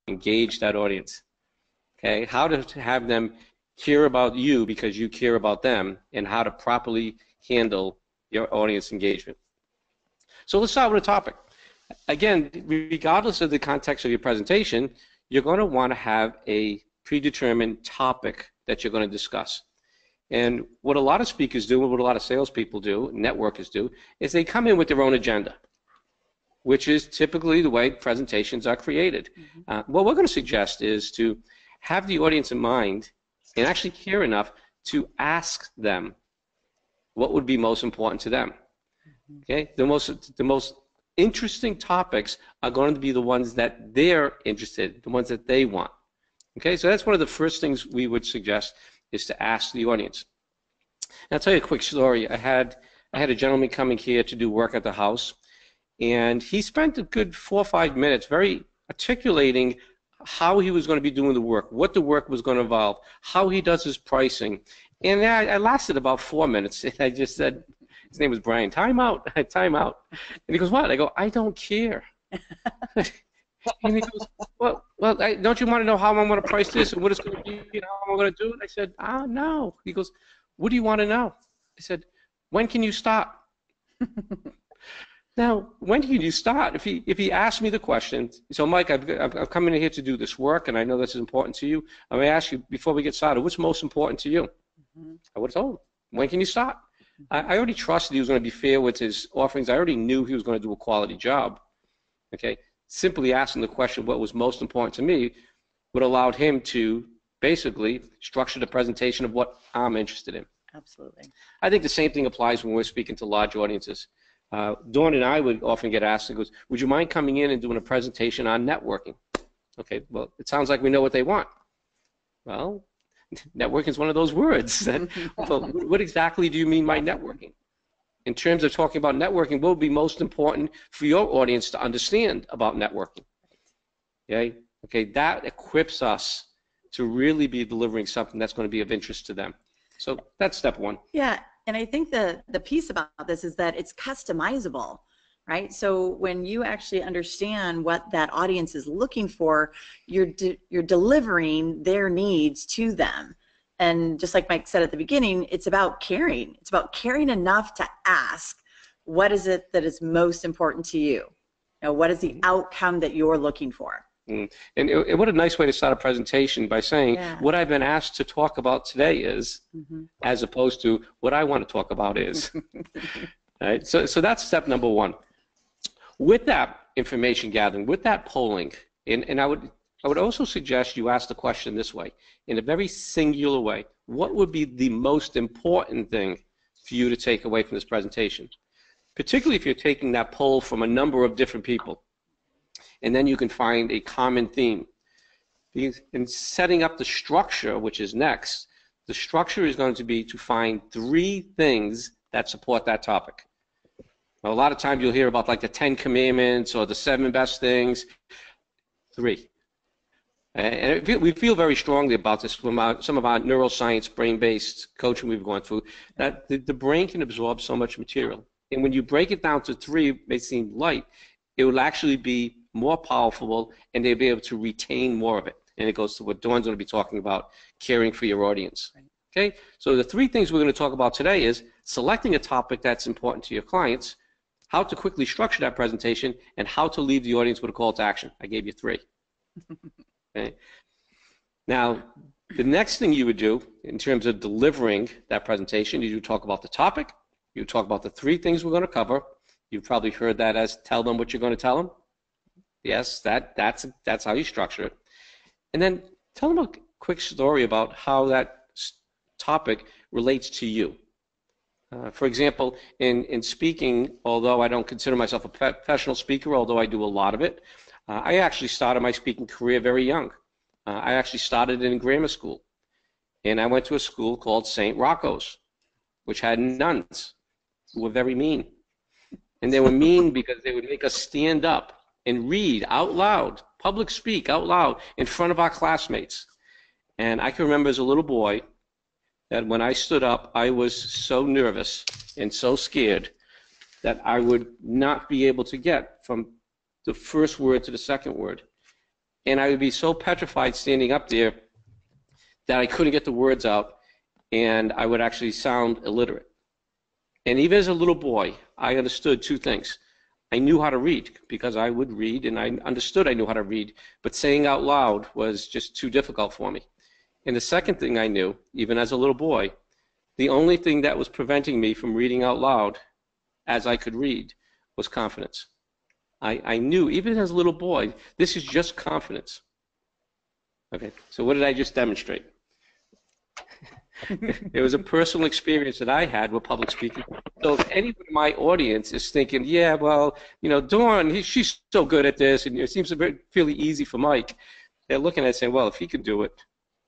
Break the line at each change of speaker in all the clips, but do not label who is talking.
engage that audience. Okay, how to have them care about you because you care about them, and how to properly handle your audience engagement. So let's start with a topic. Again, regardless of the context of your presentation, you're going to want to have a predetermined topic that you're going to discuss. And what a lot of speakers do, and what a lot of salespeople do, networkers do, is they come in with their own agenda, which is typically the way presentations are created. What we're going to suggest is to have the audience in mind and actually care enough to ask them what would be most important to them. Okay, the most interesting topics are going to be the ones that they're interested in, the ones that they want. Okay, so that's one of the first things we would suggest, is to ask the audience. And I'll tell you a quick story. I had a gentleman coming here to do work at the house, and he spent a good 4 or 5 minutes very articulating how he was going to be doing the work, what the work was going to involve, how he does his pricing. And I lasted about 4 minutes, and I just said, his name was Brian, time out, time out. And he goes, what? I go, I don't care. And he goes, well, don't you want to know how I'm going to price this and what it's going to be and how I'm going to do it? I said, no. He goes, what do you want to know? I said, when can you start? Now, when can you start? If he asked me the question, so Mike, I've come in here to do this work, and I know this is important to you. I'm going to ask you, before we get started, what's most important to you? I would have told him, when can you start? I already trusted he was going to be fair with his offerings. I already knew he was going to do a quality job. Okay, simply asking the question, what was most important to me, would allow him to basically structure the presentation of what I'm interested in.
Absolutely.
I think the same thing applies when we're speaking to large audiences. Dawn and I would often get asked, goes, would you mind coming in and doing a presentation on networking? Okay, well, it sounds like we know what they want. Well, networking is one of those words. Well, what exactly do you mean by networking? In terms of talking about networking, what would be most important for your audience to understand about networking? Okay, that equips us to really be delivering something that's going to be of interest to them. So that's step one.
Yeah, and I think the piece about this is that it's customizable, right? So when you actually understand what that audience is looking for, you're delivering their needs to them. And just like Mike said at the beginning, it's about caring. It's about caring enough to ask, what is it that is most important to you? What is the outcome that you're looking for?
And what a nice way to start a presentation, by saying, what I've been asked to talk about today is, as opposed to what I want to talk about is. Right? So that's step number one. With that information gathering, with that polling, and I would also suggest you ask the question this way, in a very singular way. What would be the most important thing for you to take away from this presentation? Particularly if you're taking that poll from a number of different people. And then you can find a common theme. In setting up the structure, which is next, the structure is going to be to find 3 things that support that topic. Now, a lot of times you'll hear about like the 10 commandments or the 7 best things. 3. And we feel very strongly about this from some of our neuroscience, brain-based coaching we've gone through, that the brain can absorb so much material. And when you break it down to 3, it may seem light, it will actually be more powerful, and they'll be able to retain more of it. And it goes to what Dawn's going to be talking about, caring for your audience. Okay, so the 3 things we're going to talk about today is selecting a topic that's important to your clients, how to quickly structure that presentation, and how to leave the audience with a call to action. I gave you 3. Okay. Now, the next thing you would do in terms of delivering that presentation is you talk about the topic, you talk about the 3 things we're going to cover. You've probably heard that as tell them what you're going to tell them. Yes, that's how you structure it. And then tell them a quick story about how that topic relates to you. For example, in speaking, although I don't consider myself a professional speaker, although I do a lot of it, I actually started my speaking career very young. I actually started in grammar school. And I went to a school called St. Rocco's, which had nuns who were very mean. And they were mean because they would make us stand up and read out loud, public speak out loud in front of our classmates. And I can remember as a little boy that when I stood up, I was so nervous and so scared that I would not be able to get from the first word to the second word. and I would be so petrified standing up there that I couldn't get the words out, and I would actually sound illiterate. And even as a little boy, I understood two things. I knew how to read because I would read, and I understood I knew how to read, but saying out loud was just too difficult for me. And the second thing I knew, even as a little boy, the only thing that was preventing me from reading out loud as I could read was confidence. I knew, even as a little boy, this is just confidence. Okay, so what did I just demonstrate? It was a personal experience that I had with public speaking. So if anyone in my audience is thinking, yeah, well, you know, Dawn, she's so good at this, and it seems fairly easy for Mike, they're looking at it saying, well, if he can do it,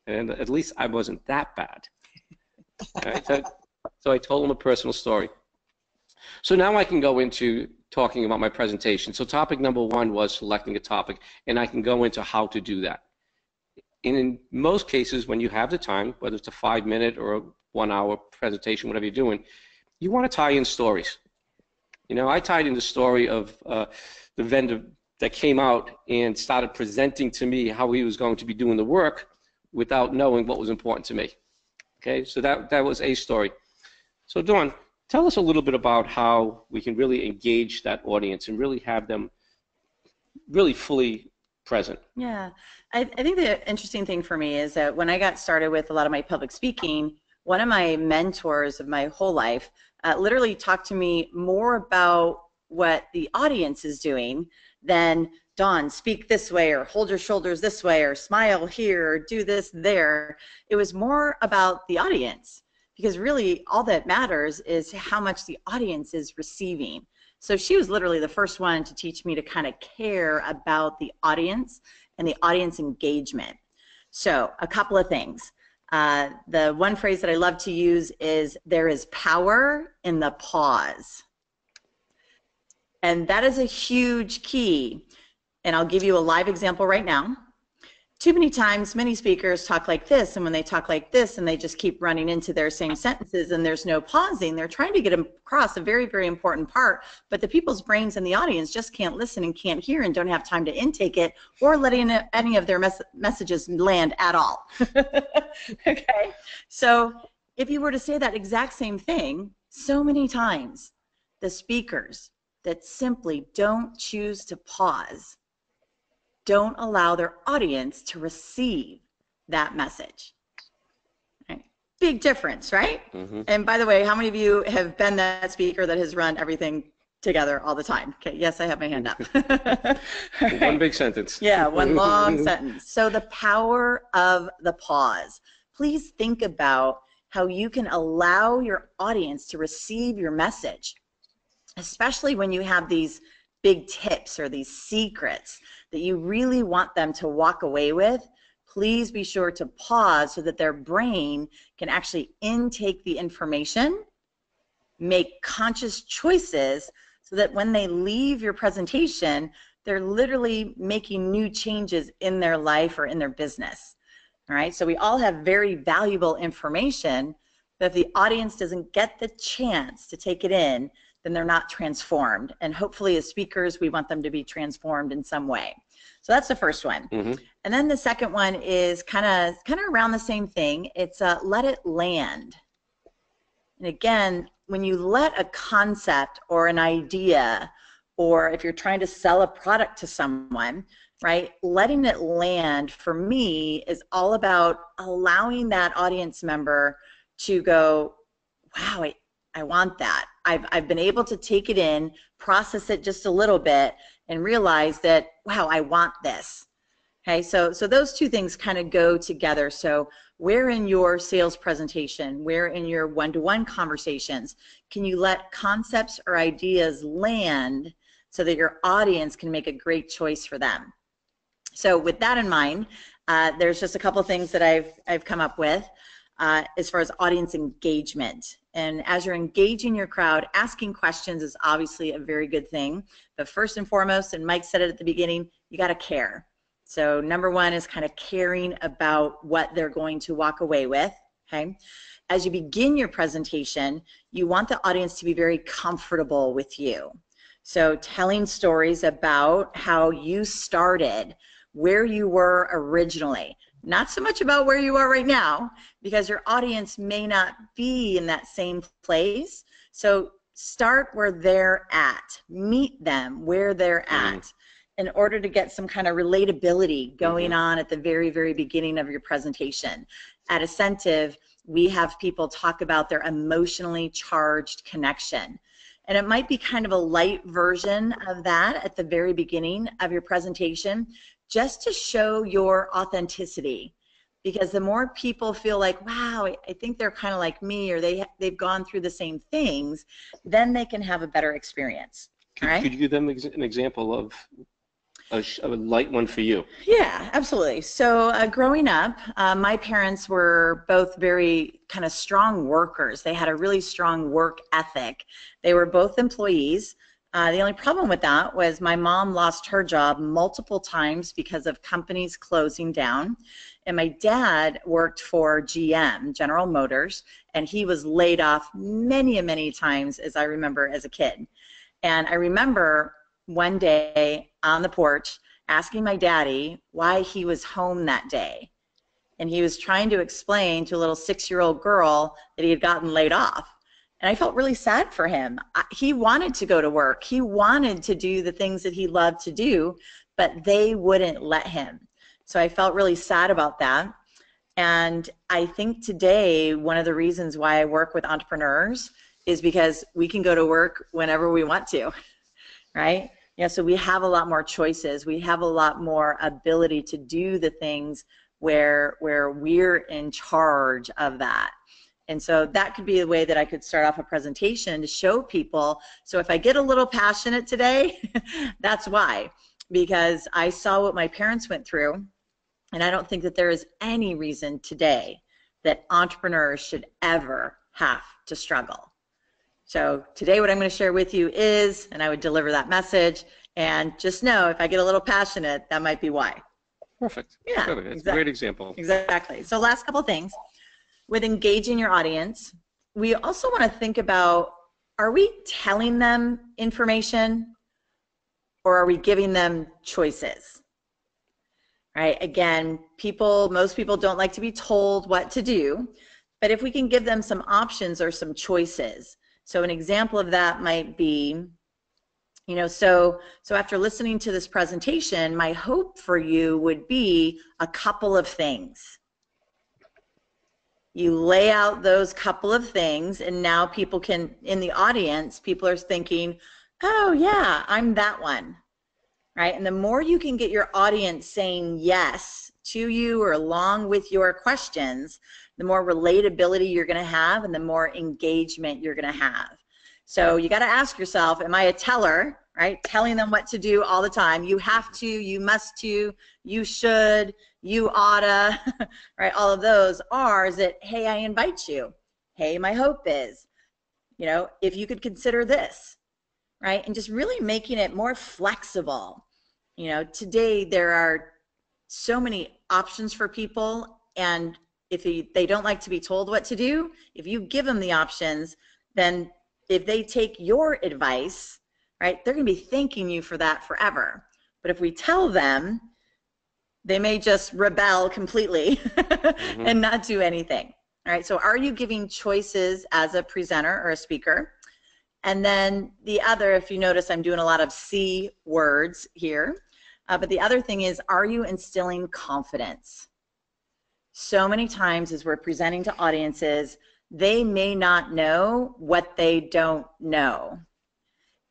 and at least I wasn't that bad. Right? So I told him a personal story. So now I can go into talking about my presentation. So topic number one was selecting a topic, and I can go into how to do that. And in most cases, when you have the time, whether it's a 5-minute or a 1-hour presentation, whatever you're doing, you want to tie in stories. You know, I tied in the story of the vendor that came out and started presenting to me how he was going to be doing the work without knowing what was important to me. Okay, so that was a story. So Dawn, tell us a little bit about how we can really engage that audience and really have them really fully present.
Yeah, I think the interesting thing for me is that when I got started with a lot of my public speaking, one of my mentors of my whole life literally talked to me more about what the audience is doing than, Dawn, speak this way, or hold your shoulders this way, or smile here, or do this there. It was more about the audience, because really all that matters is how much the audience is receiving. So she was literally the first one to teach me to kind of care about the audience and the audience engagement. So a couple of things. The one phrase that I love to use is, there is power in the pause. And that is a huge key. And I'll give you a live example right now. Too many times, many speakers talk like this, and when they talk like this, and they just keep running into their same sentences, and there's no pausing, they're trying to get across a very, very important part, but the people's brains in the audience just can't listen and can't hear and don't have time to intake it or letting any of their messages land at all. Okay? So if you were to say that exact same thing so many times, the speakers that simply don't choose to pause don't allow their audience to receive that message. Right? Big difference, right? Mm-hmm. And by the way, how many of you have been that speaker that has run everything together all the time? Okay, yes, I have my hand up.
Right. One big sentence.
Yeah, one long sentence. So the power of the pause. Please think about how you can allow your audience to receive your message, especially when you have these big tips or these secrets that you really want them to walk away with. Please be sure to pause so that their brain can actually intake the information, make conscious choices, so that when they leave your presentation, they're literally making new changes in their life or in their business. All right, so we all have very valuable information, but if the audience doesn't get the chance to take it in, then they're not transformed. And hopefully as speakers, we want them to be transformed in some way. So that's the first one. Mm-hmm. And then the second one is kind of around the same thing. It's let it land. And again, when you let a concept or an idea, or if you're trying to sell a product to someone, right, letting it land for me is all about allowing that audience member to go, wow, I want that. I've been able to take it in, process it just a little bit, and realize that, wow, I want this. Okay, so those two things kind of go together. So where in your sales presentation, where in your one-to-one conversations, can you let concepts or ideas land so that your audience can make a great choice for them? So with that in mind, there's just a couple things that I've come up with as far as audience engagement. And as you're engaging your crowd, asking questions is obviously a very good thing. But first and foremost, and Mike said it at the beginning, you got to care. So number one is kind of caring about what they're going to walk away with. Okay. As you begin your presentation, you want the audience to be very comfortable with you. So telling stories about how you started, where you were originally. Not so much about where you are right now, because your audience may not be in that same place. So start where they're at. Meet them where they're at in order to get some kind of relatability going on at the very, very beginning of your presentation. At Ascentive, we have people talk about their emotionally charged connection. And it might be kind of a light version of that at the very beginning of your presentation, just to show your authenticity. Because the more people feel like, wow, I think they're kind of like me, or they've gone through the same things, then they can have a better experience.
Could you give them an example of a light one for you?
Yeah, absolutely. So growing up, my parents were both very kind of strong workers. They had a really strong work ethic. They were both employees. The only problem with that was my mom lost her job multiple times because of companies closing down. And my dad worked for GM, General Motors, and he was laid off many, many times, as I remember as a kid. And I remember one day on the porch asking my daddy why he was home that day. And he was trying to explain to a little 6-year-old girl that he had gotten laid off. And I felt really sad for him. He wanted to go to work. He wanted to do the things that he loved to do, but they wouldn't let him. So I felt really sad about that. And I think today, one of the reasons why I work with entrepreneurs is because we can go to work whenever we want to, right? Yeah, so we have a lot more choices. We have a lot more ability to do the things where we're in charge of that. And so that could be a way that I could start off a presentation to show people. So if I get a little passionate today, that's why. Because I saw what my parents went through, and I don't think that there is any reason today that entrepreneurs should ever have to struggle. So today what I'm going to share with you is, and I would deliver that message, and just know if I get a little passionate, that might be why.
Perfect.
Yeah,
perfect. It's a great example.
Exactly. So last couple things. With engaging your audience, we also want to think about, are we telling them information or are we giving them choices? Right? Again, most people don't like to be told what to do, but if we can give them some options or some choices. So an example of that might be, so after listening to this presentation, my hope for you would be a couple of things. You lay out those couple of things, and now people can, in the audience, people are thinking, oh yeah, I'm that one, right? And the more you can get your audience saying yes to you or along with your questions, the more relatability you're going to have and the more engagement you're going to have. So you got to ask yourself, am I a teller, right? Telling them what to do all the time. You have to, you must to, you should, you oughta, right? All of those are, is it, hey, I invite you. Hey, my hope is, if you could consider this, right? And just really making it more flexible. Today there are so many options for people, and if they don't like to be told what to do, if you give them the options, then if they take your advice, right, they're going to be thanking you for that forever. But if we tell them, they may just rebel completely and not do anything. All right, so are you giving choices as a presenter or a speaker? And then the other, if you notice, I'm doing a lot of C words here, but the other thing is, are you instilling confidence? So many times as we're presenting to audiences, they may not know what they don't know.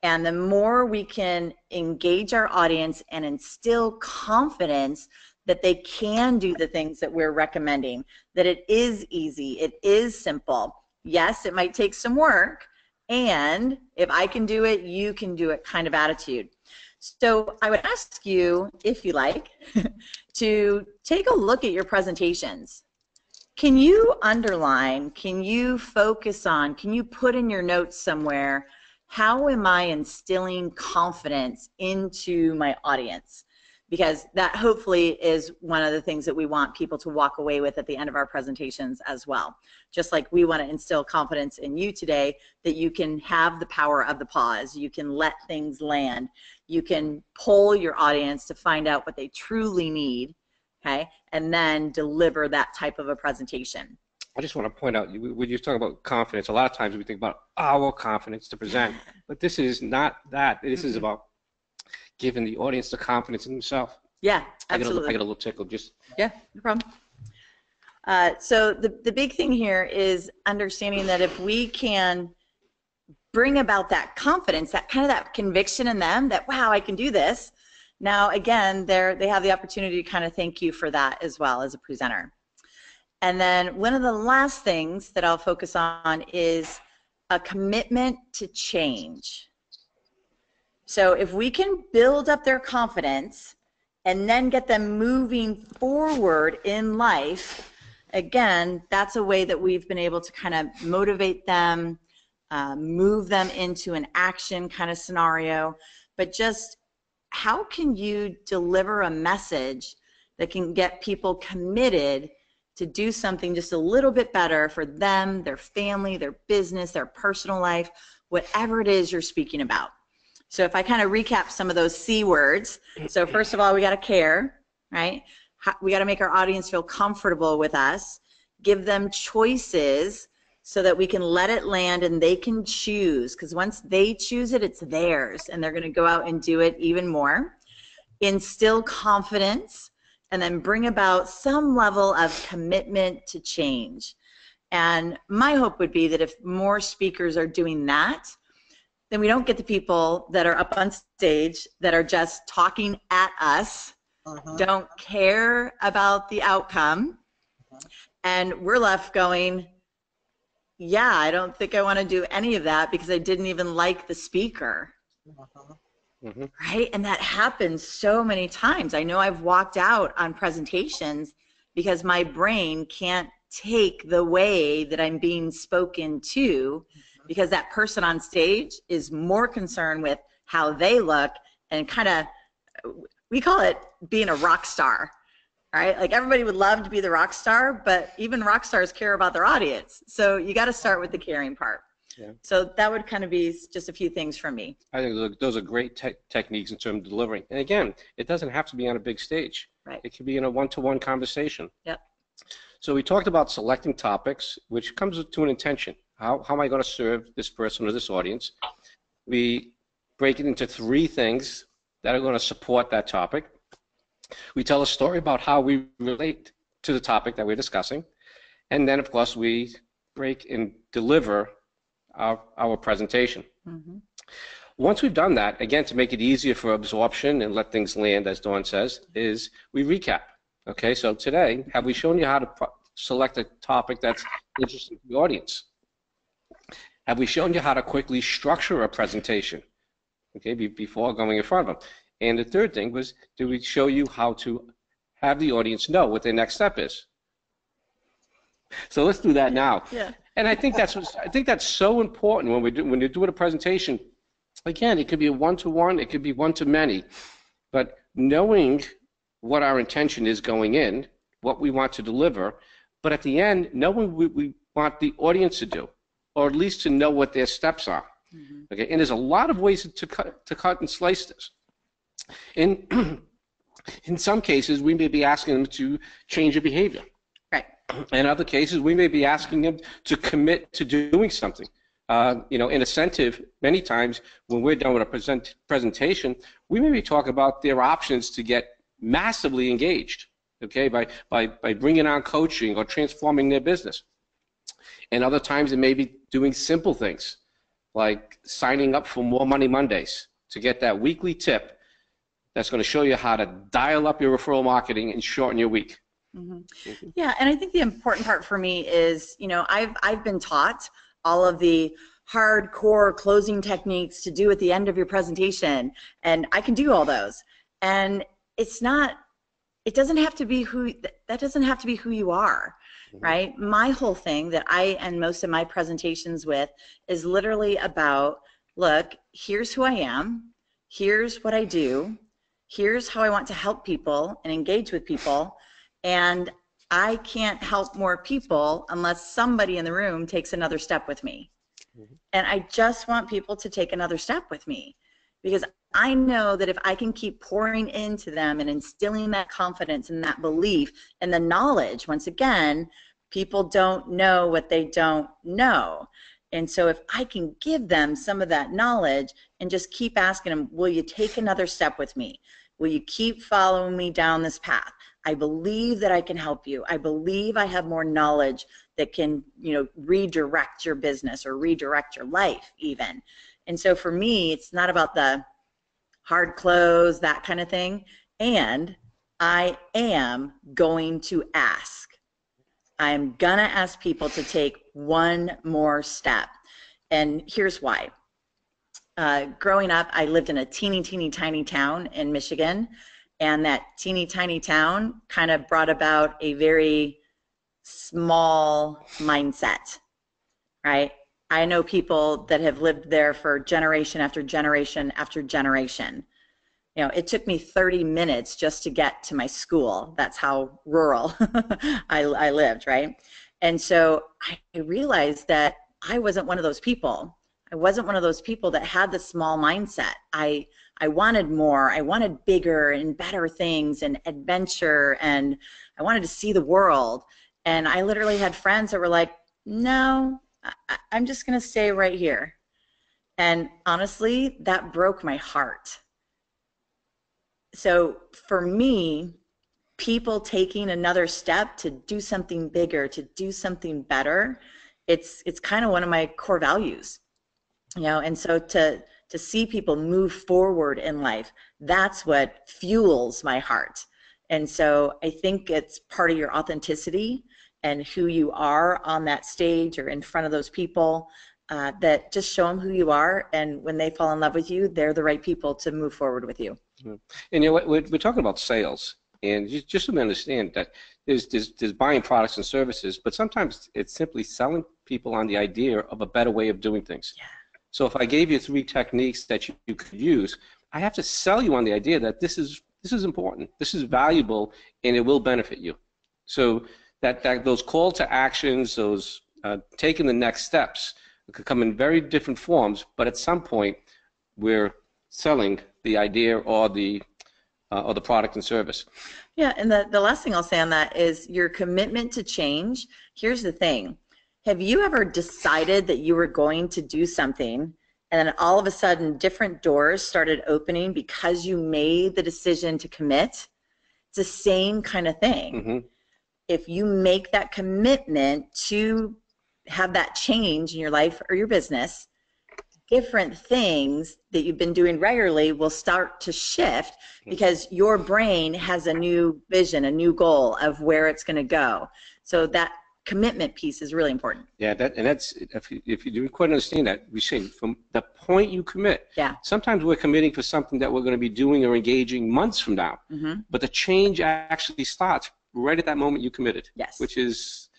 And the more we can engage our audience and instill confidence that they can do the things that we're recommending, that it is easy, it is simple. Yes, it might take some work, and if I can do it, you can do it kind of attitude. So I would ask you, if you like, to take a look at your presentations. Can you underline, can you focus on, can you put in your notes somewhere, how am I instilling confidence into my audience? Because that hopefully is one of the things that we want people to walk away with at the end of our presentations as well. Just like we want to instill confidence in you today, that you can have the power of the pause, you can let things land, you can poll your audience to find out what they truly need, okay, and then deliver that type of a presentation.
I just want to point out, when you talk about confidence, a lot of times we think about our confidence to present, but this is not that. This is about giving the audience the confidence in themselves.
Yeah, absolutely.
I got a little tickle just.
Yeah, no problem. So the big thing here is understanding that if we can bring about that confidence, that kind of that conviction in them that, wow, I can do this. Now, again, they have the opportunity to kind of thank you for that as well as a presenter. And then one of the last things that I'll focus on is a commitment to change. So if we can build up their confidence and then get them moving forward in life, again, that's a way that we've been able to kind of motivate them, move them into an action kind of scenario. But just how can you deliver a message that can get people committed to do something just a little bit better for them, their family, their business, their personal life, whatever it is you're speaking about. So if I kind of recap some of those C words, so first of all, we got to care, right? We got to make our audience feel comfortable with us, give them choices so that we can let it land and they can choose, because once they choose it, it's theirs, and they're going to go out and do it even more. Instill confidence, and then bring about some level of commitment to change. And my hope would be that if more speakers are doing that, then we don't get the people that are up on stage that are just talking at us, don't care about the outcome, and we're left going, yeah, I don't think I want to do any of that because I didn't even like the speaker. Right? And that happens so many times. I know I've walked out on presentations because my brain can't take the way that I'm being spoken to, because that person on stage is more concerned with how they look and kind of, we call it being a rock star, right? Like everybody would love to be the rock star, but even rock stars care about their audience. So you got to start with the caring part. Yeah. So that would kind of be just a few things from me.
I think those are great techniques in terms of delivering. And again, it doesn't have to be on a big stage.
Right.
It can be in a one-to-one conversation.
Yep.
So we talked about selecting topics, which comes to an intention. How am I going to serve this person or this audience? We break it into 3 things that are going to support that topic. We tell a story about how we relate to the topic that we're discussing. And then, of course, we break and deliver our presentation. Once we've done that, again, to make it easier for absorption and let things land, as Dawn says, is we recap. Okay, so today, have we shown you how to select a topic that's interesting to the audience? Have we shown you how to quickly structure a presentation, okay, before going in front of them? And the third thing was, did we show you how to have the audience know what their next step is? So let's do that now.
Yeah.
And I think that's so important when you're doing a presentation. Again, it could be a one-to-one, it could be one-to-many, but knowing what our intention is going in, what we want to deliver, but at the end, knowing what we want the audience to do, or at least to know what their steps are. Okay, and there's a lot of ways to cut and slice this. In some cases, we may be asking them to change a behavior.
Right.
In other cases, we may be asking them to commit to doing something. In incentive, many times when we're done with a presentation, we may be talking about their options to get massively engaged, okay, by bringing on coaching or transforming their business. And other times it may be doing simple things like signing up for More Money Mondays to get that weekly tip that's going to show you how to dial up your referral marketing and shorten your week.
Yeah, and I think the important part for me is, I've been taught all of the hardcore closing techniques to do at the end of your presentation, and I can do all those. And it doesn't have to be that doesn't have to be who you are, right? My whole thing that I end most of my presentations with is literally about, look, here's who I am, here's what I do, here's how I want to help people and engage with people, and I can't help more people unless somebody in the room takes another step with me. And I just want people to take another step with me. because I know that if I can keep pouring into them and instilling that confidence and that belief and the knowledge, once again, people don't know what they don't know. And so if I can give them some of that knowledge and just keep asking them, will you take another step with me? Will you keep following me down this path? I believe that I can help you. I believe I have more knowledge that can, redirect your business or redirect your life even. And so for me, it's not about the hard close, that kind of thing. And I am going to ask. I'm gonna ask people to take one more step. And here's why. Growing up, I lived in a teeny tiny town in Michigan, and that teeny tiny town kind of brought about a very small mindset, right? I know people that have lived there for generation after generation after generation. It took me 30 minutes just to get to my school. That's how rural I lived, right? And so I realized that I wasn't one of those people. I wasn't one of those people that had the small mindset. I wanted more. I wanted bigger and better things and adventure, and I wanted to see the world. And I literally had friends that were like, no, I'm just going to stay right here. And honestly, that broke my heart. So for me, people taking another step to do something bigger, to do something better, it's kind of one of my core values, and so to see people move forward in life, that's what fuels my heart. And so I think it's part of your authenticity and who you are on that stage or in front of those people, that just show them who you are, and when they fall in love with you, they're the right people to move forward with you.
And we're talking about sales, and just to understand that there's buying products and services, but sometimes it's simply selling people on the idea of a better way of doing things.
Yeah.
So if I gave you 3 techniques that you could use, I have to sell you on the idea that this is important, this is valuable, and it will benefit you. So that those call to actions, those taking the next steps, could come in very different forms, but at some point we're selling the idea or the product and service.
Yeah, and the last thing I'll say on that is your commitment to change. Here's the thing. Have you ever decided that you were going to do something, and then all of a sudden different doors started opening because you made the decision to commit? It's the same kind of thing.
Mm-hmm.
If you make that commitment to have that change in your life or your business, different things that you've been doing regularly will start to shift because your brain has a new vision, a new goal of where it's going to go. So that commitment piece is really important.
Yeah, that's if you do quite understand that, we say from the point you commit.
Yeah.
Sometimes we're committing for something that we're going to be doing or engaging months from now,
mm-hmm.
but the change actually starts right at that moment you committed.
Yes.
Which is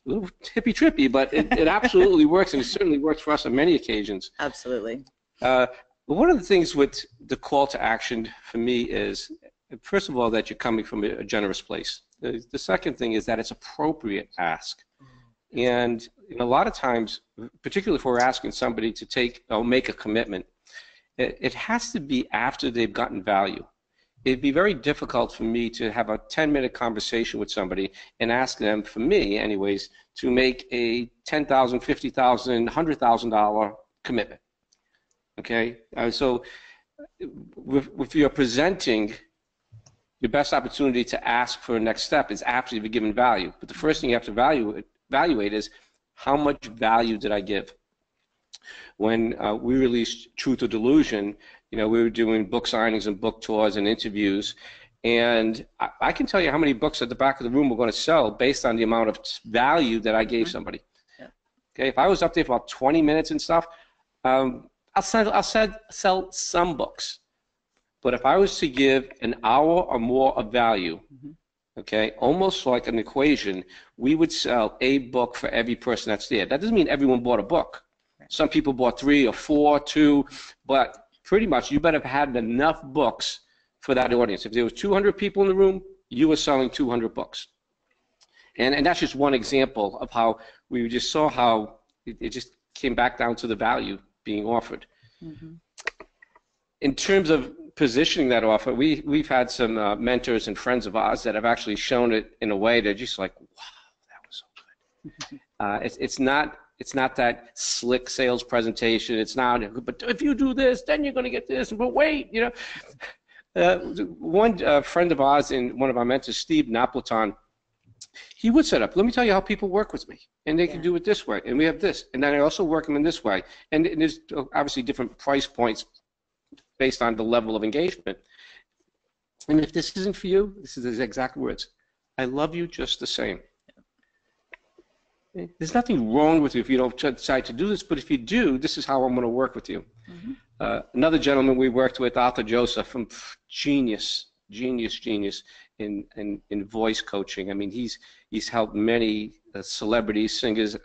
a little hippy-trippy, but it absolutely works, and it certainly works for us on many occasions.
Absolutely.
One of the things with the call to action for me is, first of all, that you're coming from a generous place. The second thing is that it's appropriate ask. And a lot of times, particularly if we're asking somebody to take or make a commitment, it has to be after they've gotten value. It'd be very difficult for me to have a 10-minute conversation with somebody and ask them, for me anyways, to make a $10,000, $50,000, $100,000 commitment. Okay? So if you're presenting, your best opportunity to ask for a next step is after you've given value. But the first thing you have to evaluate is, how much value did I give? When we released Truth or Delusion, we were doing book signings and book tours and interviews, and I can tell you how many books at the back of the room were going to sell based on the amount of value that I gave somebody.
Yeah.
Okay, if I was up there for about 20 minutes and stuff, I'll sell some books. But if I was to give an hour or more of value, okay, almost like an equation, we would sell a book for every person that's there. That doesn't mean everyone bought a book. Some people bought 3 or 4, 2, but pretty much you better have had enough books for that audience. If there was 200 people in the room, you were selling 200 books. And that's just one example of how we just saw how it just came back down to the value being offered. in terms of positioning that offer, we've had some mentors and friends of ours that have actually shown it in a way they're just like, wow, that was so good. It's not that slick sales presentation. It's not, but if you do this, then you're going to get this. But wait, you know, one friend of ours and one of our mentors, Steve Napleton, he would set up, let me tell you how people work with me, and they can do it this way, and we have this, and then I also work them in this way, and there's obviously different price points based on the level of engagement. And if this isn't for you, this is his exact words, I love you just the same. There's nothing wrong with you if you don't decide to do this, but if you do, this is how I'm going to work with you. Another gentleman we worked with, Arthur Joseph, genius in voice coaching. I mean, he's helped many celebrities, singers,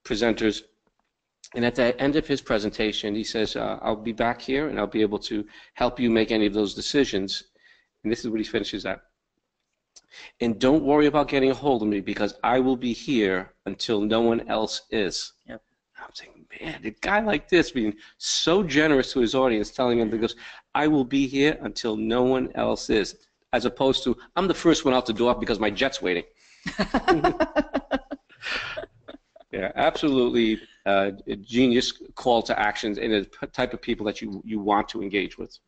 presenters. And at the end of his presentation, he says, I'll be back here and I'll be able to help you make any of those decisions. And this is what he finishes at. And don't worry about getting a hold of me because I will be here until no one else is. Yep. I'm thinking, man, a guy like this being so generous to his audience, telling him, because I will be here until no one else is, as opposed to, I'm the first one out the door because my jet's waiting. Yeah, absolutely a genius call to actions and a type of people that you want to engage with.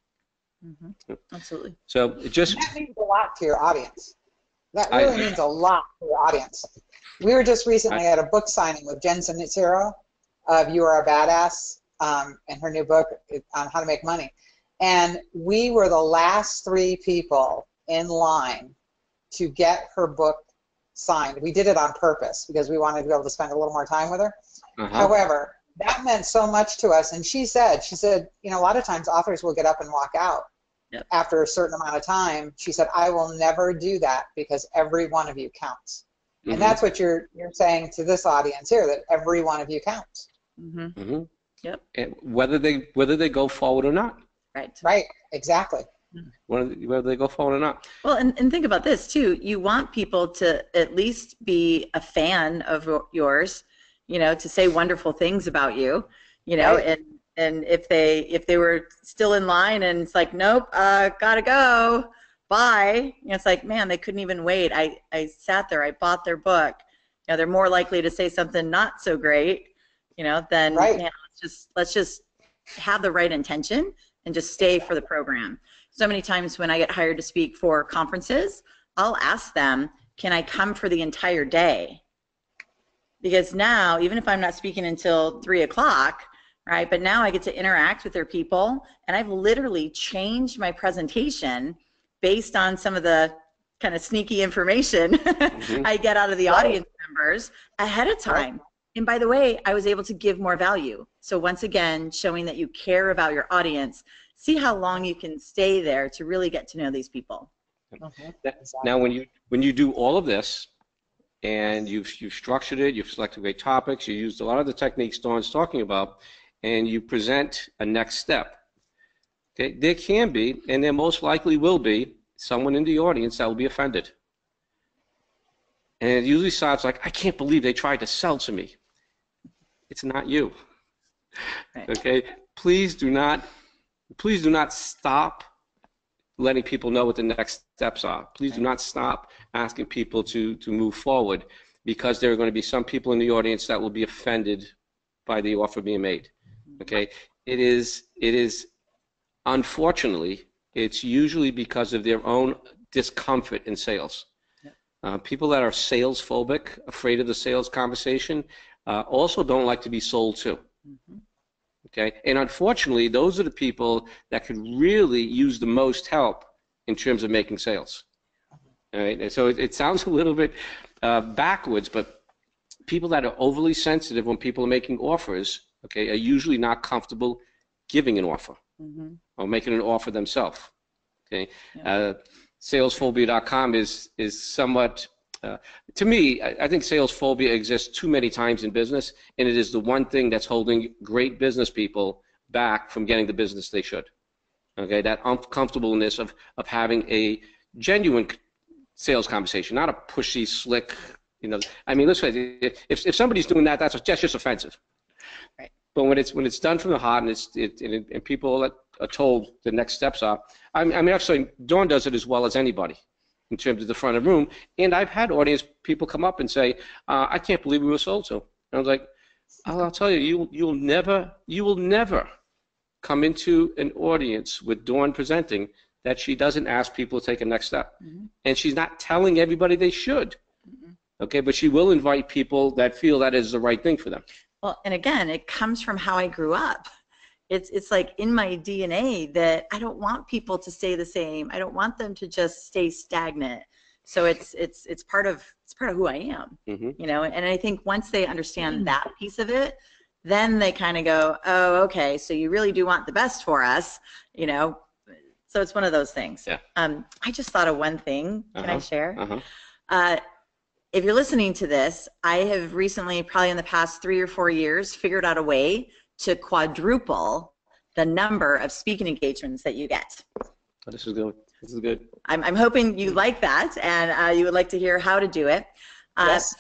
Absolutely.
So it just...
That means a lot to your audience. That really means a lot to your audience. We were just recently at a book signing with Jen Sinicero of You Are a Badass and her new book on how to make money. And we were the last 3 people in line to get her book signed. We did it on purpose because we wanted to be able to spend a little more time with her. However, that meant so much to us. And she said, you know, a lot of times authors will get up and walk out after a certain amount of time. She said, I will never do that because every one of you counts. And that's what you're saying to this audience here, that every one of you counts.
Yep.
And whether they go forward or not.
Right, exactly.
Whether they go forward or not.
Well, and think about this too. You want people to at least be a fan of yours, you know, to say wonderful things about you, you know, and if they were still in line and it's like, nope, gotta go, bye. You know, it's like, man, they couldn't even wait. I sat there, I bought their book. You know, they're more likely to say something not so great, you know, than you know, let's just have the right intention and just stay for the program. So many times when I get hired to speak for conferences, I'll ask them, can I come for the entire day? Because now, even if I'm not speaking until 3 o'clock, right, but now I get to interact with their people, and I've literally changed my presentation based on some of the kind of sneaky information I get out of the audience members ahead of time. And by the way, I was able to give more value. So once again, showing that you care about your audience. See how long you can stay there to really get to know these people.
Now, when you do all of this, and you've structured it, you've selected great topics, you used a lot of the techniques Dawn's talking about, and you present a next step. Okay, there can be, and there most likely will be, someone in the audience that will be offended. And it usually sounds like, I can't believe they tried to sell to me. It's not you. Okay, please do not stop letting people know what the next steps are. Please do not stop asking people to move forward, because there are going to be some people in the audience that will be offended by the offer being made. Okay, it is unfortunately, it's usually because of their own discomfort in sales. People that are sales phobic, afraid of the sales conversation, also don't like to be sold to. Okay, and unfortunately, those are the people that could really use the most help in terms of making sales. All right, and so it sounds a little bit backwards, but people that are overly sensitive when people are making offers, okay, are usually not comfortable giving an offer or making an offer themselves. Okay, salesphobia.com is somewhat. To me, I think sales phobia exists too many times in business, and it is the one thing that's holding great business people back from getting the business they should. Okay, that uncomfortableness of having a genuine sales conversation, not a pushy, slick, you know. I mean, let's say if somebody's doing that, that's just offensive. Right. But when it's done from the heart, and people told the next steps are. I mean, actually, Dawn does it as well as anybody in terms of the front of the room. And I've had audience people come up and say, I can't believe we were sold to. And I was like, I'll tell you, you will never come into an audience with Dawn presenting that she doesn't ask people to take a next step. And she's not telling everybody they should. Okay, but she will invite people that feel that is the right thing for them.
Well, and again, it comes from how I grew up. It's like in my DNA that I don't want people to stay the same. I don't want them to just stay stagnant. So it's part of who I am, you know. And I think once they understand that piece of it, then they kind of go, oh, okay, so you really do want the best for us, you know. So it's one of those things.
Yeah.
I just thought of one thing. Can I share? If you're listening to this, I have recently, probably in the past 3 or 4 years, figured out a way to quadruple the number of speaking engagements that you get.
Oh, this is good. This is good.
I'm hoping you like that, and you would like to hear how to do it.
Yes.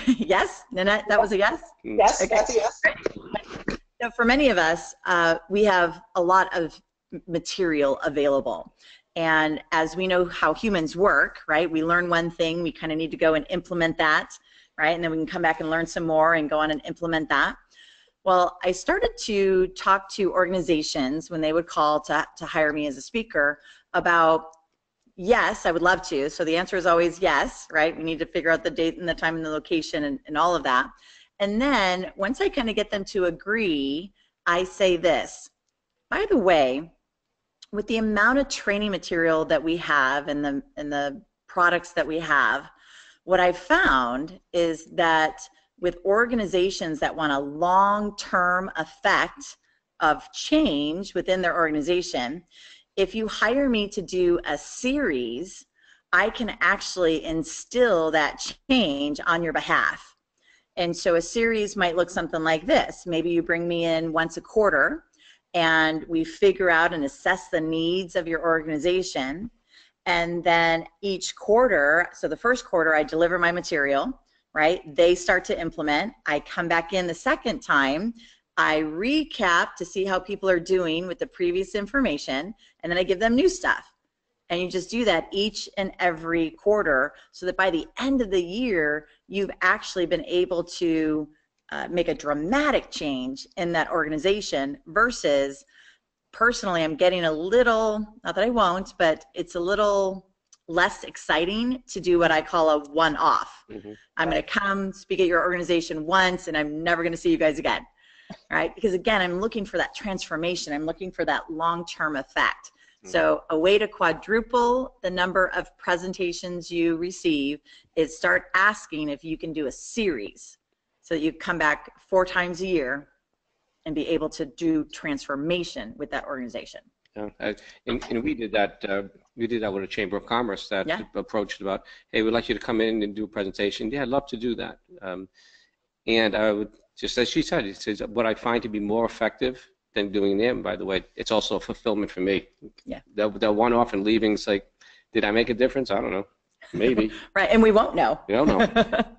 Yes, Nanette, that was a yes?
Yes, okay. That's a yes.
So for many of us, we have a lot of material available. And as we know how humans work, right, we learn one thing, we kind of need to go and implement that, right, and then we can come back and learn some more and go on and implement that. Well, I started to talk to organizations when they would call to hire me as a speaker about, yes, I would love to. So the answer is always yes, right? We need to figure out the date and the time and the location and all of that. And then once I kind of get them to agree, I say this, by the way, with the amount of training material that we have and the products that we have, what I've found is that with organizations that want a long-term effect of change within their organization, if you hire me to do a series, I can actually instill that change on your behalf. And so a series might look something like this. Maybe you bring me in once a quarter, and we figure out and assess the needs of your organization. And then each quarter, so the first quarter, I deliver my material, right? They start to implement. I come back in the second time. I recap to see how people are doing with the previous information, and then I give them new stuff. And you just do that each and every quarter so that by the end of the year, you've actually been able to make a dramatic change in that organization versus personally, I'm getting a little, not that I won't, but it's a little less exciting to do what I call a one-off. I'm going to come speak at your organization once and I'm never going to see you guys again, right? Because again, I'm looking for that transformation. I'm looking for that long-term effect. So a way to quadruple the number of presentations you receive is start asking if you can do a series. So you come back 4 times a year and be able to do transformation with that organization.
Yeah, and we did that. We did that with a Chamber of Commerce that approached about, hey, we'd like you to come in and do a presentation. Yeah, I'd love to do that. And I would just, as she said, it says what I find to be more effective than doing them. By the way, it's also a fulfillment for me.
Yeah.
That one-off and leaving, it's like, did I make a difference? I don't know. Maybe.
Right, and we won't know.
We don't know.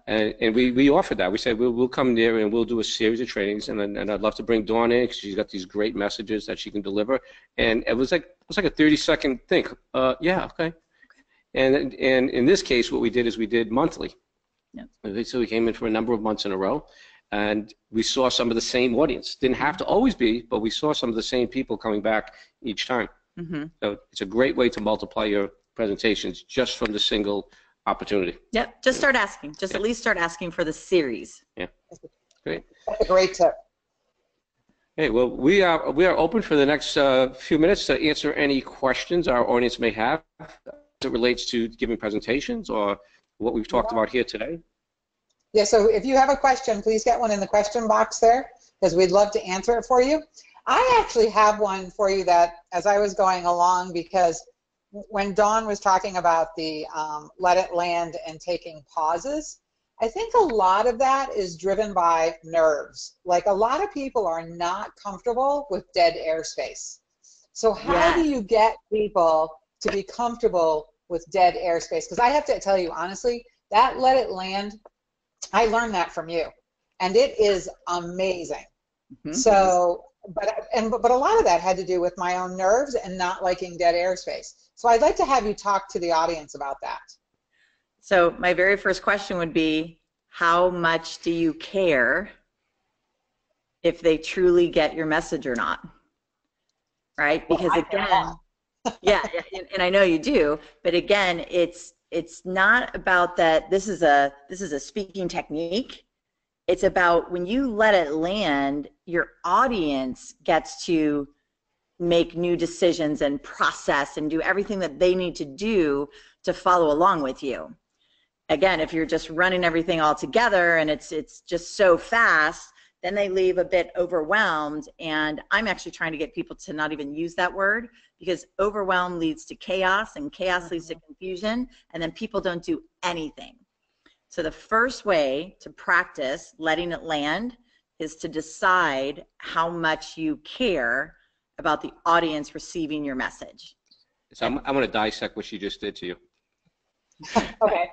and we offered that. We said we'll come there and we'll do a series of trainings, and I'd love to bring Dawn in because she's got these great messages that she can deliver. And it was like a 30-second thing. Yeah, okay. And in this case, what we did is we did monthly. Yeah. So we came in for a number of months in a row, and we saw some of the same audience. Didn't have to always be, but we saw some of the same people coming back each time. So it's a great way to multiply your presentations just from the single opportunity.
Yep, just start asking. Just at least start asking for the series.
Yeah, great.
That's a great tip.
Hey, well, we are open for the next few minutes to answer any questions our audience may have as it relates to giving presentations or what we've talked about here today.
Yeah, so if you have a question, please get one in the question box there because we'd love to answer it for you. I actually have one for you that as I was going along, because when Dawn was talking about the let it land and taking pauses, I think a lot of that is driven by nerves. Like a lot of people are not comfortable with dead airspace. So how do you get people to be comfortable with dead airspace? Because I have to tell you honestly, that let it land, I learned that from you. And it is amazing. So but a lot of that had to do with my own nerves and not liking dead airspace. So I'd like to have you talk to the audience about that.
So my very first question would be, how much do you care if they truly get your message or not? Right? Because
well,
again, yeah, and I know you do, but again, it's not about that. This is a speaking technique. It's about when you let it land, your audience gets to make new decisions and process and do everything that they need to do to follow along with you. Again, if you're just running everything all together and it's just so fast, then they leave a bit overwhelmed. And I'm actually trying to get people to not even use that word, because overwhelm leads to chaos, and chaos leads to confusion, and then people don't do anything. So the first way to practice letting it land is to decide how much you care about the audience receiving your message.
So I'm going to dissect what she just did to you.
Okay.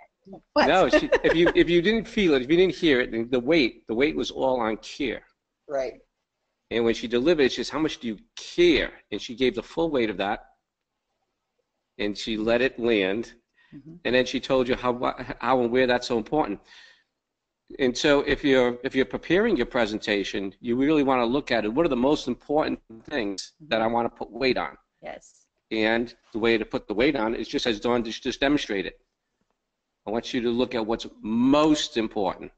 What?
No, if you didn't feel it, if you didn't hear it, the weight was all on care.
Right.
And when she delivered it, she says, how much do you care? And she gave the full weight of that, and she let it land, and then she told you how and where that's so important. And so if you're preparing your presentation, you really want to look at it. What are the most important things that I want to put weight on?
Yes.
And the way to put the weight on is just as Dawn just demonstrated. I want you to look at what's most important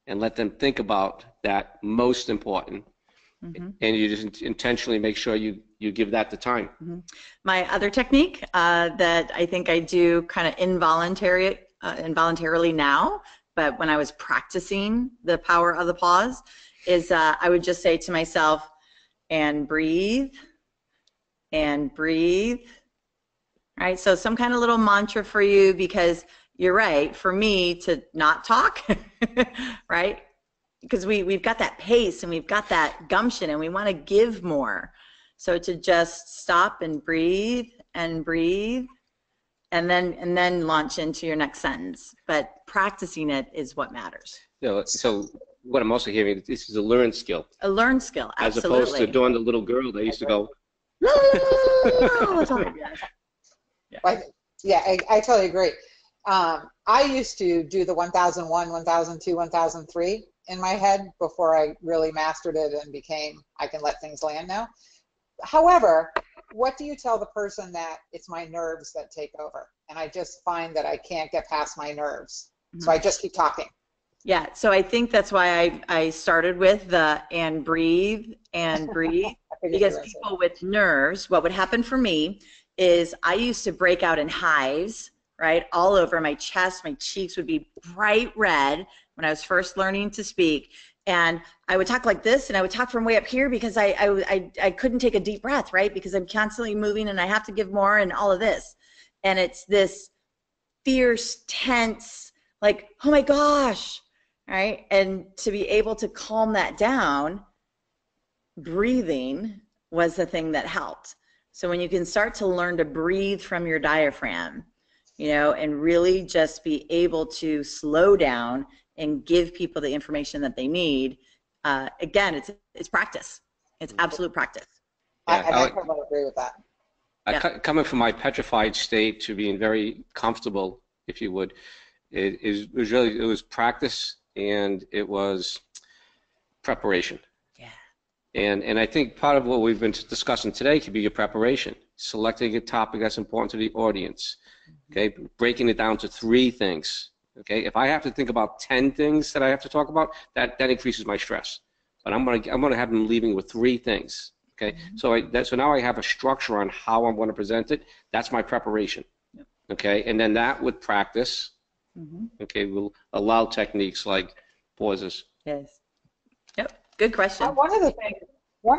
and let them think about that most important. And you just intentionally make sure you give that the time.
My other technique that I think I do kind of involuntarily now, but when I was practicing the power of the pause, is I would just say to myself, and breathe, and breathe. Right, so some kind of little mantra for you, because you're right, for me to not talk, right, because we've got that pace and we've got that gumption and we want to give more. So to just stop and breathe and breathe, and then launch into your next sentence. But practicing it is what matters.
So what I'm also hearing, this is a learned skill.
A learned skill, absolutely.
As opposed to doing the little girl that used to go.
Yeah, I totally agree. I used to do the 1001, 1002, 1003 in my head before I really mastered it and became, I can let things land now. However, what do you tell the person that it's my nerves that take over? And I just find that I can't get past my nerves. So I just keep talking.
Yeah, so I think that's why I started with the and breathe, because people with nerves, what would happen for me is I used to break out in hives, right, all over my chest. My cheeks would be bright red when I was first learning to speak. And I would talk like this, and I would talk from way up here because I couldn't take a deep breath, right, because I'm constantly moving and I have to give more and all of this. And it's this fierce, tense, like, oh my gosh, right? And to be able to calm that down, breathing was the thing that helped. So when you can start to learn to breathe from your diaphragm, and really just be able to slow down and give people the information that they need, again, it's practice. It's absolute practice.
I totally agree with that.
Coming from my petrified state to being very comfortable, if you would, it was practice, and it was preparation. And I think part of what we've been discussing today could be your preparation, selecting a topic that's important to the audience, okay, breaking it down to 3 things, okay. If I have to think about 10 things that I have to talk about, that increases my stress. But I'm gonna have them leaving with 3 things, okay. So now I have a structure on how I'm going to present it. That's my preparation, okay. And then that with practice, okay, will allow techniques like pauses.
Yes. Yep. Good question.
One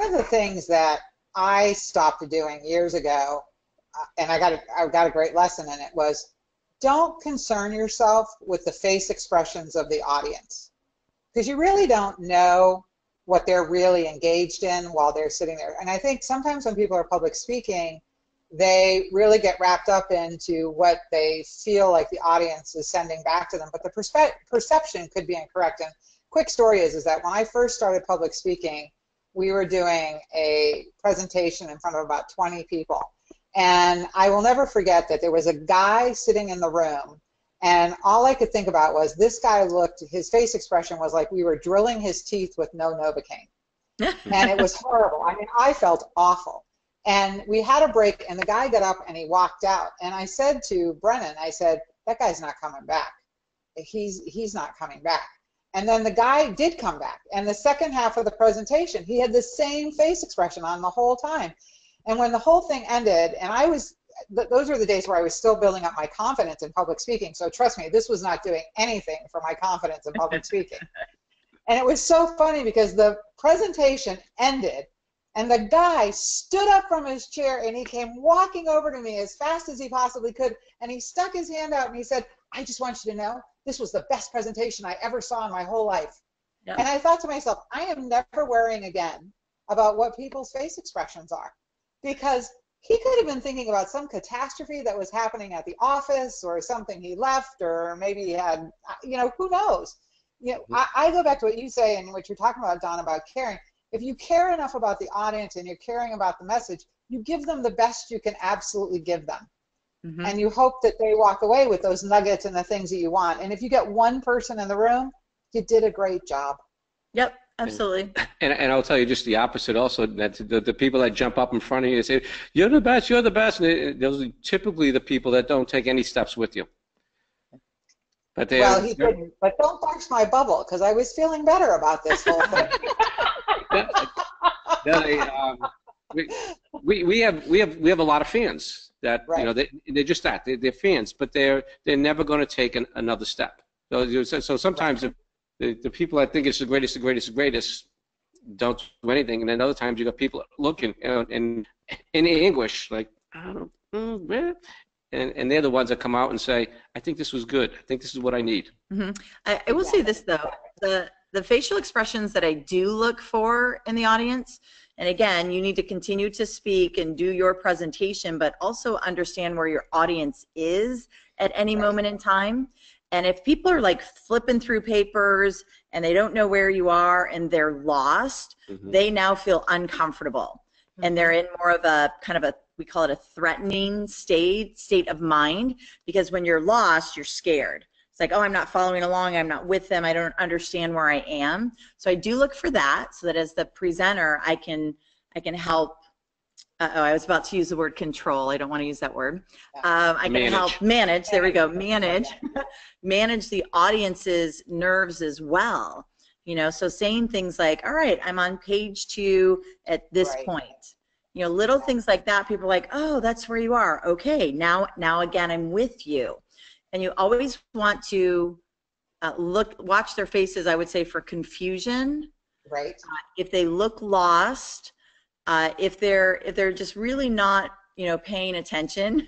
of the things that I stopped doing years ago, and I got a great lesson in it, was don't concern yourself with the face expressions of the audience, because you really don't know what they're really engaged in while they're sitting there. And I think sometimes when people are public speaking, they really get wrapped up into what they feel like the audience is sending back to them, but the perception could be incorrect. And quick story is that when I first started public speaking, we were doing a presentation in front of about 20 people. And I will never forget that there was a guy sitting in the room, and all I could think about was this guy looked, his face expression was like we were drilling his teeth with no Novocaine. And it was horrible. I mean, I felt awful. And we had a break, and the guy got up and he walked out. And I said to Brennan, I said, that guy's not coming back. He's not coming back. And then the guy did come back. And the second half of the presentation, he had the same face expression on the whole time. And when the whole thing ended, and those were the days where I was still building up my confidence in public speaking. So trust me, this was not doing anything for my confidence in public speaking. And it was so funny because the presentation ended, and the guy stood up from his chair and he came walking over to me as fast as he possibly could, and he stuck his hand out and he said, I just want you to know this was the best presentation I ever saw in my whole life. Yep. And I thought to myself, I am never worrying again about what people's face expressions are, because he could have been thinking about some catastrophe that was happening at the office or something he left, or maybe he had, who knows? I go back to what you say and what you're talking about, Don, about caring. If you care enough about the audience and you're caring about the message, you give them the best you can absolutely give them. Mm-hmm. And you hope that they walk away with those nuggets and the things that you want. And if you get one person in the room, you did a great job.
Yep, absolutely.
And I'll tell you just the opposite also, that the people that jump up in front of you and say, you're the best, and those are typically the people that don't take any steps with you. But
well, he didn't. But don't burst my bubble, because I was feeling better about this whole thing.
We have a lot of fans that right. They're just that they're fans, but they're never going to take another step. So sometimes right. the people that think it's the greatest don't do anything, and then other times you got people looking in English like, I don't know, and they're the ones that come out and say, I think this was good. I think this is what I need.
Mm-hmm. I will say this though, the facial expressions that I do look for in the audience. And again, you need to continue to speak and do your presentation, but also understand where your audience is at any moment in time. And if people are like flipping through papers and they don't know where you are and they're lost, mm-hmm. they now feel uncomfortable. Mm-hmm. And they're in more of a kind of we call it a threatening state of mind, because when you're lost, you're scared. It's like, oh, I'm not following along, I'm not with them, I don't understand where I am. So I do look for that, so that as the presenter, I can help. I was about to use the word control. I don't want to use that word. I can help manage. There we go. Manage the audience's nerves as well. So saying things like, all right, I'm on page 2 at this right. point. Little things like that. People are like, oh, that's where you are. Okay, now again, I'm with you. And you always want to watch their faces, I would say, for confusion.
Right.
If they look lost, if they're just really not, paying attention.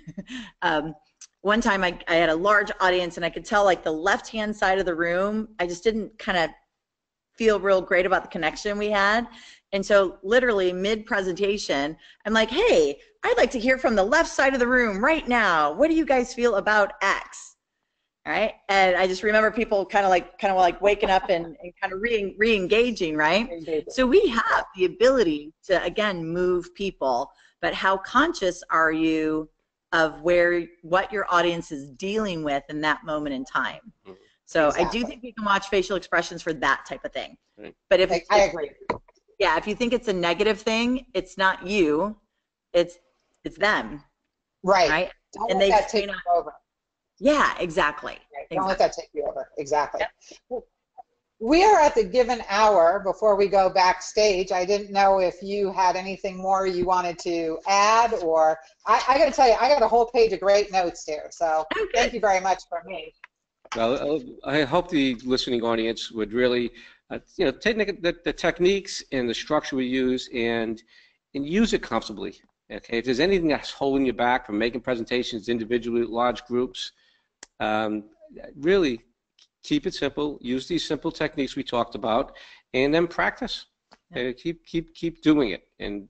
One time I had a large audience, and I could tell like the left-hand side of the room, I just didn't kind of feel real great about the connection we had. And so literally mid-presentation, I'm like, hey, I'd like to hear from the left side of the room right now. What do you guys feel about X? All right. And I just remember people kind of like waking up and kind of re-engaging, right? So we have the ability to, again, move people, but how conscious are you of what your audience is dealing with in that moment in time? So exactly. I do think you can watch facial expressions for that type of thing. But I agree. Yeah, if you think it's a negative thing, it's not you, it's them.
Right. Don't let that take you over.
Yeah, exactly.
Right. Don't let that take you over. Exactly. Yep. We are at the given hour before we go backstage. I didn't know if you had anything more you wanted to add, or I got to tell you, I got a whole page of great notes here. So thank you very much for me.
Well, I hope the listening audience would really, take the techniques and the structure we use and use it comfortably. Okay, if there's anything that's holding you back from making presentations individually, large groups, really keep it simple. Use these simple techniques we talked about, and then practice. Yeah. Keep doing it, and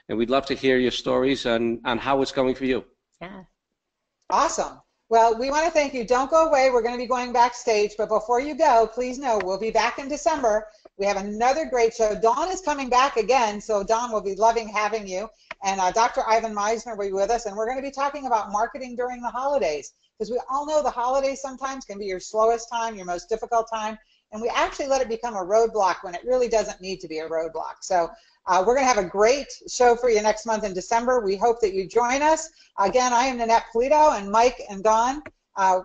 we'd love to hear your stories on how it's going for you.
Yeah.
Awesome. Well, we want to thank you. Don't go away. We're going to be going backstage, but before you go, please know we'll be back in December We have another great show. Dawn is coming back again, so Dawn will be loving having you. And Dr. Ivan Meisner will be with us, and we're going to be talking about marketing during the holidays, because we all know the holidays sometimes can be your slowest time, your most difficult time, and we actually let it become a roadblock when it really doesn't need to be a roadblock. So we're going to have a great show for you next month in December. We hope that you join us. Again, I am Nanette Polito, and Mike and Dawn,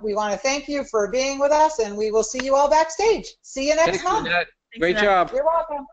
we want to thank you for being with us, and we will see you all backstage. See you next month.
Great job.
You're welcome.